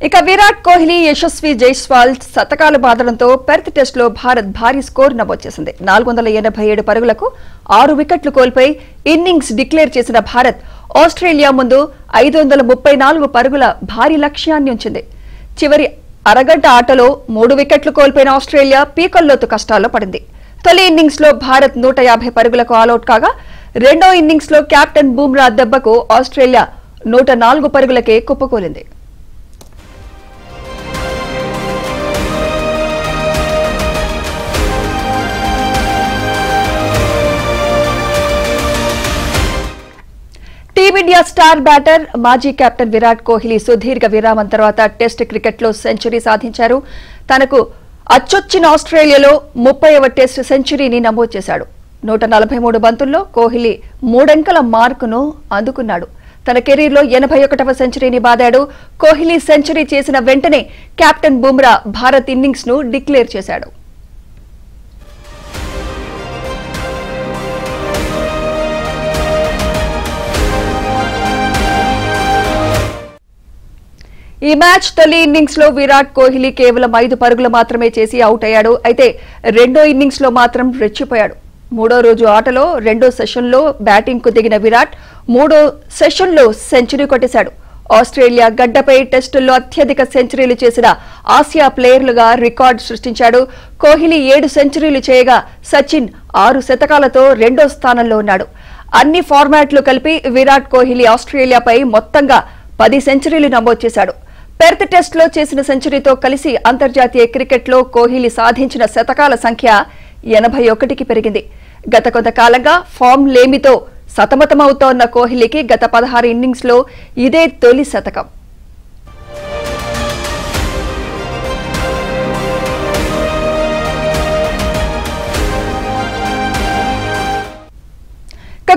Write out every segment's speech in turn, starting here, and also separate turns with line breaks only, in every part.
ఇక విరాట్ కోహ్లీ, యశస్వి జైస్వాల్ శతకాలు బాదడంతో పెర్త్ టెస్టులో భారత్ భారీ స్కోర్ నమోదు చేసింది. 487 పరుగులకు 6 వికెట్లు కోల్పోయి ఇన్నింగ్స్ డిక్లేర్ చేసిన భారత్ ఆస్ట్రేలియా ముందు 534 పరుగుల భారీ లక్ష్యాన్ని ఉంచింది. చివరి అరగంట ఆటలో 3 వికెట్లు కోల్పోయిన ఆస్ట్రేలియా పీకల్లోతు కష్టాల్లో పడింది. తొలి ఇన్నింగ్స్ లో భారత్ 150 పరుగులకు ఆలౌట్ కాగా రెండో ఇన్నింగ్స్ లో కెప్టెన్ బుమ్రా దెబ్బకు ఆస్ట్రేలియా 104 పరుగులకే కుప్పకూలింది. టీమిండియా స్టార్ బ్యాటర్ మాజీ కెప్టెన్ విరాట్ కోహ్లీ సుదీర్ఘ విరామం తర్వాత టెస్ట్ క్రికెట్లో సెంచరీ సాధించారు. తనకు అచ్చొచ్చిన ఆస్ట్రేలియాలో 30వ టెస్ట్ సెంచరీని నమోదు చేశాడు. 143 బంతుల్లో కోహ్లీ 3 అంకెల మార్కును అందుకున్నాడు. తన కెరీర్లో 81వ సెంచరీని బాదాడు. కోహ్లీ సెంచరీ చేసిన వెంటనే కెప్టెన్ బుమ్రా భారత్ ఇన్నింగ్స్ ను డిక్లేర్ చేశాడు. ఈ మ్యాచ్ తొలి ఇన్నింగ్స్ లో విరాట్ కోహ్లీ కేవలం 5 పరుగులు మాత్రమే చేసి అవుట్ అయ్యాడు. అయితే రెండో ఇన్నింగ్స్ లో మాత్రం రెచ్చిపోయాడు. మూడో రోజు ఆటలో రెండో సెషన్లో బ్యాటింగ్ కు దిగిన విరాట్ మూడో సెషన్లో సెంచరీ కొట్టేశాడు. ఆస్ట్రేలియా గడ్డపై టెస్టుల్లో అత్యధిక సెంచరీలు చేసిన ఆసియా ప్లేయర్లుగా రికార్డు సృష్టించాడు. కోహ్లీ 7 సెంచరీలు చేయగా సచిన్ 6 శతకాలతో రెండో స్థానంలో ఉన్నాడు. అన్ని ఫార్మాట్లు కలిపి విరాట్ కోహ్లీ ఆస్ట్రేలియాపై మొత్తంగా 10 సెంచరీలు నమోదు చేశాడు. పెర్త్ టెస్ట్ లో చేసిన సెంచరీతో కలిసి అంతర్జాతీయ క్రికెట్ లో కోహ్లీ సాధించిన శతకాల సంఖ్య 81కి పెరిగింది. గత కొంతకాలంగా ఫామ్ లేమితో సతమతమవుతోన్న కోహ్లీకి గత 16 ఇన్నింగ్స్ లో ఇదే తొలి శతకం.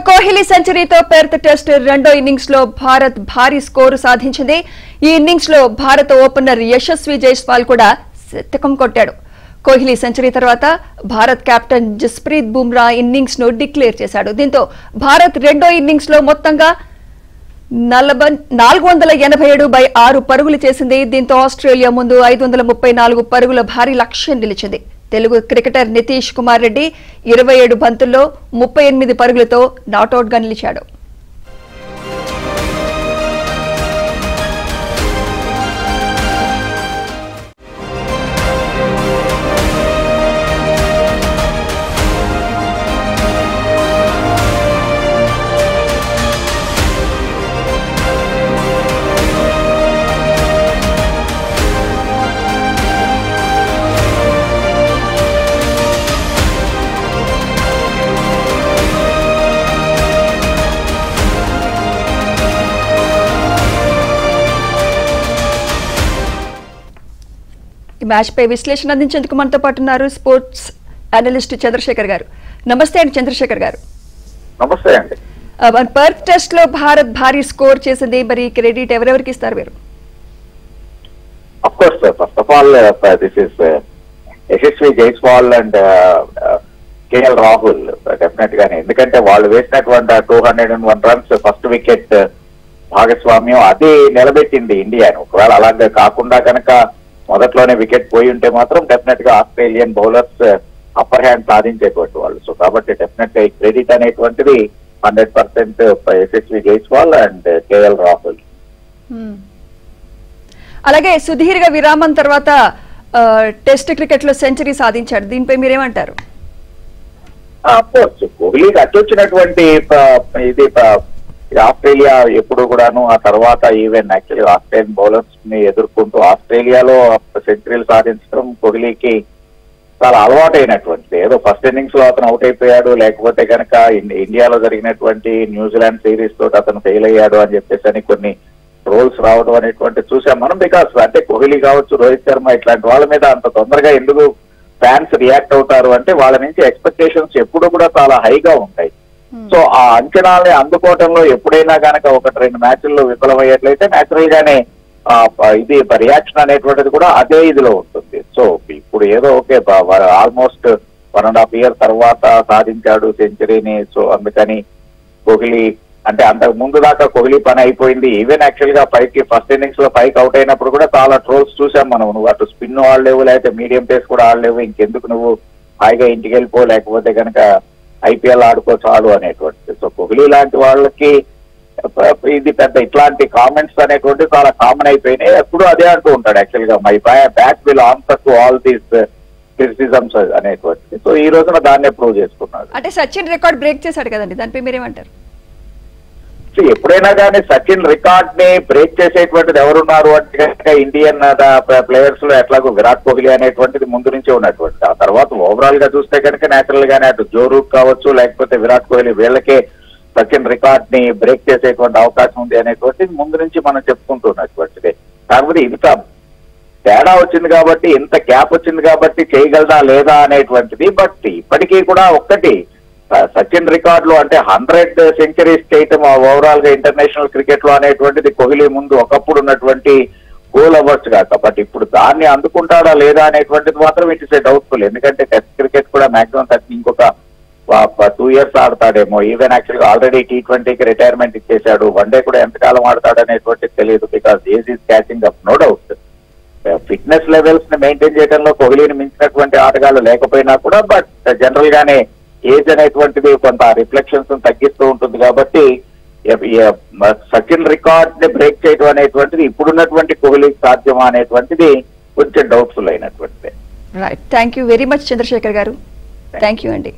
కోహ్లీ సెంచరీతో పెర్త్ టెస్ట్ రెండో ఇన్నింగ్స్ లో భారత్ భారీ స్కోరు సాధించింది. ఈ ఇన్నింగ్స్ లో భారత ఓపెనర్ యశస్వి జైస్వాల్ కూడా శతకం కొట్టాడు. కోహ్లీ సెంచరీ తర్వాత భారత్ కెప్టెన్ జస్ప్రీత్ బుమ్రా ఇన్నింగ్స్ ను డిక్లేర్ చేశాడు. దీంతో భారత్ రెండో ఇన్నింగ్స్ లో మొత్తంగా 487/6 పరుగులు చేసింది. దీంతో ఆస్ట్రేలియా ముందు 534 పరుగుల భారీ లక్ష్యం నిలిచింది. తెలుగు క్రికెటర్ నితీష్ కుమార్ రెడ్డి 27 బంతుల్లో 38 పరుగులతో నాటౌట్ గా నిలిచాడు. ఈ మ్యాచ్ పై విశ్లేషణ అందించేందుకు మనతో పాటు ఉన్నారు స్పోర్ట్స్ అనలిస్ట్ చంద్రశేఖర్ గారు. నమస్తే అండి చంద్రశేఖర్ గారు.
నమస్తే అండి.
పర్త్ టెస్ట్ లో భారత్ భారీ స్కోర్ చేసింది. మరి క్రెడిట్ ఎవరెవరికి ఇస్తారు మీరు?
Of course first of all this is Yashasvi Jaiswal and KL Rahul definite గానే. ఎందుకంటే వాళ్ళు వేసినటువంటి 201 రన్స్ ఫస్ట్ వికెట్ భాగస్వామ్యం అది నిలబెట్టింది ఇండియాను. ఒకవేళ అలాగే కాకుండా కనుక మొదట్లోనే వికెట్ పోయి ఉంటే మాత్రం డెఫినెట్ గా ఆస్ట్రేలియన్ బౌలర్స్ అప్పర్ హ్యాండ్ సాధించేటువంటి వాళ్ళు. సో కాబట్టి డెఫినెట్ గా ఈ క్రెడిట్ అనేటువంటిది 100% యశస్వి జైస్వాల్ అండ్ కేఎల్ రాహుల్.
అలాగే సుదీర్ఘ విరామం తర్వాత టెస్ట్ క్రికెట్ లో సెంచరీ సాధించాడు. దీనిపై మీరేమంటారు?
కోహ్లీకి అచ్చొచ్చినటువంటి ఇది ఆస్ట్రేలియా ఎప్పుడు కూడాను ఆ తర్వాత ఈవెన్ యాక్చువల్లీ ఆస్ట్రేలియన్ బౌలర్స్ ని ఎదుర్కొంటూ ఆస్ట్రేలియాలో సెంచరీలు సాధించడం కోహ్లీకి చాలా అలవాటైనటువంటిది. ఏదో ఫస్ట్ ఇన్నింగ్స్ లో అతను అవుట్ అయిపోయాడు, లేకపోతే కనుక ఇండియాలో జరిగినటువంటి న్యూజిలాండ్ సిరీస్ తోటి అతను ఫెయిల్ అయ్యాడు అని చెప్పేసి అని కొన్ని రోల్స్ రావడం అనేటువంటి చూసాం మనం. బికాస్ అంటే కోహ్లీ కావచ్చు, రోహిత్ శర్మ ఇట్లాంటి వాళ్ళ మీద అంత తొందరగా ఎందుకు ఫ్యాన్స్ రియాక్ట్ అవుతారు అంటే వాళ్ళ నుంచి ఎక్స్పెక్టేషన్స్ ఎప్పుడు కూడా చాలా హైగా ఉంటాయి. సో ఆ అంచనాల్ని అందుకోవటంలో ఎప్పుడైనా కనుక 1-2 మ్యాచ్ల్లో విఫలమయ్యేట్లయితే నేచురల్ గానే ఇది రియాక్షన్ అనేటువంటిది కూడా అదే ఇదిలో ఉంటుంది. సో ఇప్పుడు ఏదో ఓకే ఆల్మోస్ట్ 1.5 years తర్వాత సాధించాడు సెంచరీని. సో అందుకని కోహ్లీ అంటే అంతకు ముందు దాకా కోహ్లీ పని అయిపోయింది. ఈవెన్ యాక్చువల్ గా ఫస్ట్ ఇన్నింగ్స్ లో 5కి అవుట్ అయినప్పుడు కూడా చాలా ట్రోల్స్ చూసాం మనం. నువ్వు అటు స్పిన్ ఆడలేవు, లేకపోతే మీడియం పేస్ కూడా ఆడలేవు, ఇంకెందుకు నువ్వు హాయిగా ఇంటికి వెళ్ళిపో, లేకపోతే కనుక ఐపీఎల్ ఆడుకో చాలు అనేటువంటిది. సో కోహ్లీ లాంటి వాళ్ళకి ఇది పెద్ద ఇట్లాంటి కామెంట్స్ అనేటువంటి చాలా కామన్ అయిపోయినాయి. ఎప్పుడు అదే అంటూ ఉంటాడు యాక్చువల్ గా, my bat will answer to all these criticisms అనేటువంటిది. సో ఈ రోజున దాన్నే ప్రూవ్ చేసుకున్నాడు.
అంటే సచిన్ రికార్డ్ బ్రేక్ చేశాడు కదండి, దానిపై మీరేమంటారు?
ఎప్పుడైనా కానీ సచిన్ రికార్డ్ ని బ్రేక్ చేసేటువంటిది ఎవరున్నారు అంటే కనుక ఇండియన్ ప్లేయర్స్ లో ఎట్లాగో విరాట్ కోహ్లీ అనేటువంటిది ముందు నుంచే ఉన్నటువంటి. ఆ తర్వాత ఓవరాల్ గా చూస్తే కనుక నేచురల్ గానే అటు జో రూట్ కావచ్చు, లేకపోతే విరాట్ కోహ్లీ, వీళ్ళకే సచిన్ రికార్డ్ ని బ్రేక్ చేసేటువంటి అవకాశం ఉంది అనేటువంటిది ముందు నుంచి మనం చెప్పుకుంటున్నటువంటిది. కాకపోతే ఇంత తేడా వచ్చింది కాబట్టి, ఇంత గ్యాప్ వచ్చింది కాబట్టి చేయగలదా లేదా అనేటువంటిది. బట్ ఇప్పటికీ కూడా ఒక్కటి, సచిన్ రికార్డులు అంటే 100 సెంచరీస్ చేయటం ఓవరాల్ గా ఇంటర్నేషనల్ క్రికెట్ లో అనేటువంటిది కోహ్లీ ముందు ఒకప్పుడు ఉన్నటువంటి గోల్ అవ్వచ్చు కాక, బట్ ఇప్పుడు దాన్ని అందుకుంటాడా లేదా అనేటువంటిది మాత్రం ఇట్ ఇస్ ఏ డౌట్ఫుల్. ఎందుకంటే టెస్ట్ క్రికెట్ కూడా మాక్సిమం ఇంకొక 2 years ఆడతాడేమో. ఈవెన్ యాక్చువల్ గా ఆల్రెడీ T20కి రిటైర్మెంట్ ఇచ్చేశాడు. వన్డే కూడా ఎంతకాలం ఆడతాడు అనేటువంటిది తెలియదు, because age is catching up, no doubt. Fitness levels ని మెయింటైన్ చేయడంలో కోహ్లీని మించినటువంటి ఆటగాళ్ళు లేకపోయినా కూడా, బట్ జనరల్ గానే ఏజ్ అనేటువంటిది కొంత రిఫ్లెక్షన్స్ తగ్గిస్తూ ఉంటుంది. కాబట్టి సచిన్ రికార్డ్ ని బ్రేక్ చేయడం అనేటువంటిది ఇప్పుడున్నటువంటి కోహ్లీకి సాధ్యమా అనేటువంటిది కొంచెం డౌట్ఫుల్ అయినటువంటిది.
Right, thank you very much Chandrasekhar garu. Thank you అండి.